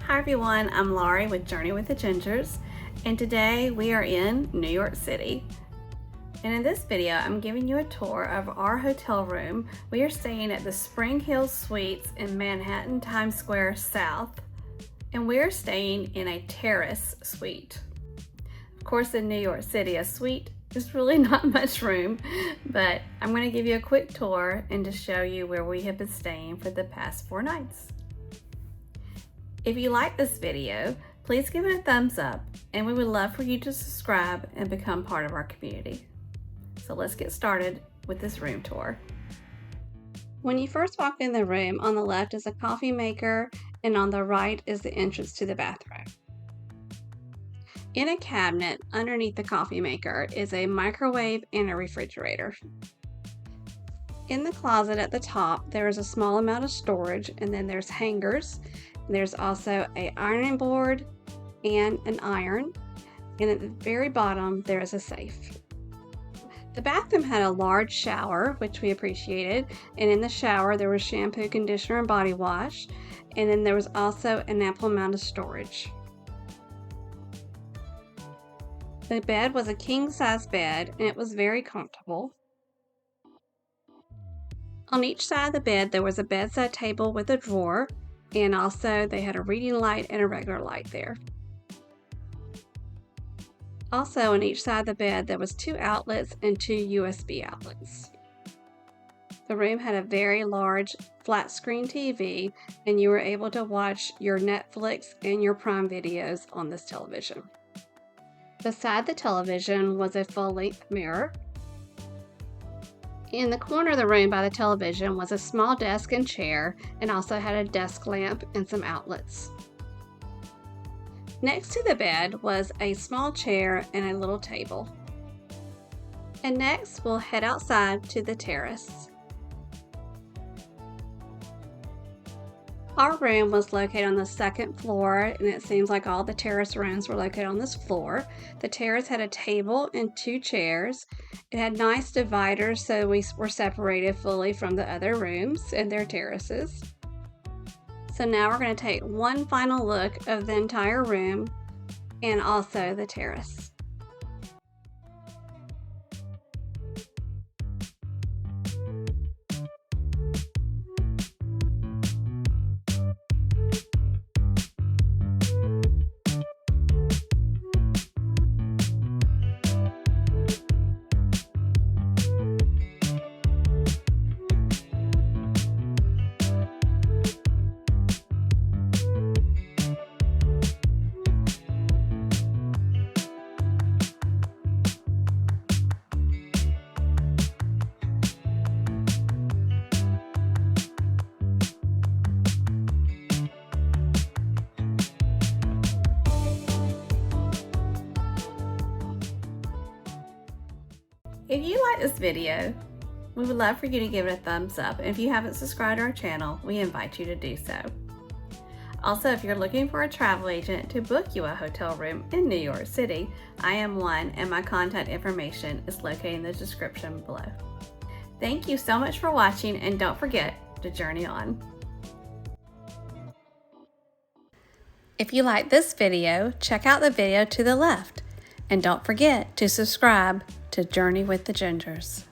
Hi everyone, I'm Laurie with Journey with the Gingers, and today we are in New York City. And in this video, I'm giving you a tour of our hotel room. We are staying at the SpringHill Suites in Manhattan, Times Square South, and we are staying in a Terrace suite. Of course, in New York City, a suite is really not much room, but I'm going to give you a quick tour and to show you where we have been staying for the past 4 nights. If you like this video, please give it a thumbs up, and we would love for you to subscribe and become part of our community. So let's get started with this room tour. When you first walk in the room, on the left is a coffee maker, and on the right is the entrance to the bathroom. In a cabinet underneath the coffee maker is a microwave and a refrigerator. In the closet at the top, there is a small amount of storage, and then there's hangers. There's also an ironing board and an iron, and at the very bottom there is a safe. The bathroom had a large shower, which we appreciated, and in the shower there was shampoo, conditioner, and body wash, and then there was also an ample amount of storage. The bed was a king-size bed, and it was very comfortable. On each side of the bed there was a bedside table with a drawer, and also they had a reading light and a regular light there. Also on each side of the bed there was 2 outlets and 2 USB outlets. The room had a very large flat screen TV, and you were able to watch your Netflix and your Prime videos on this television. Beside the television was a full-length mirror. In the corner of the room by the television was a small desk and chair, and also had a desk lamp and some outlets. Next to the bed was a small chair and a little table. And next we'll head outside to the terrace. Our room was located on the 2nd floor, and it seems like all the terrace rooms were located on this floor. The terrace had a table and 2 chairs. It had nice dividers, so we were separated fully from the other rooms and their terraces. So now we're going to take one final look of the entire room and also the terrace. If you like this video, we would love for you to give it a thumbs up. And if you haven't subscribed to our channel, we invite you to do so. Also, if you're looking for a travel agent to book you a hotel room in New York City, I am one, and my contact information is located in the description below. Thank you so much for watching, and don't forget to journey on. If you like this video, check out the video to the left, and don't forget to subscribe to Journey with the Gingers.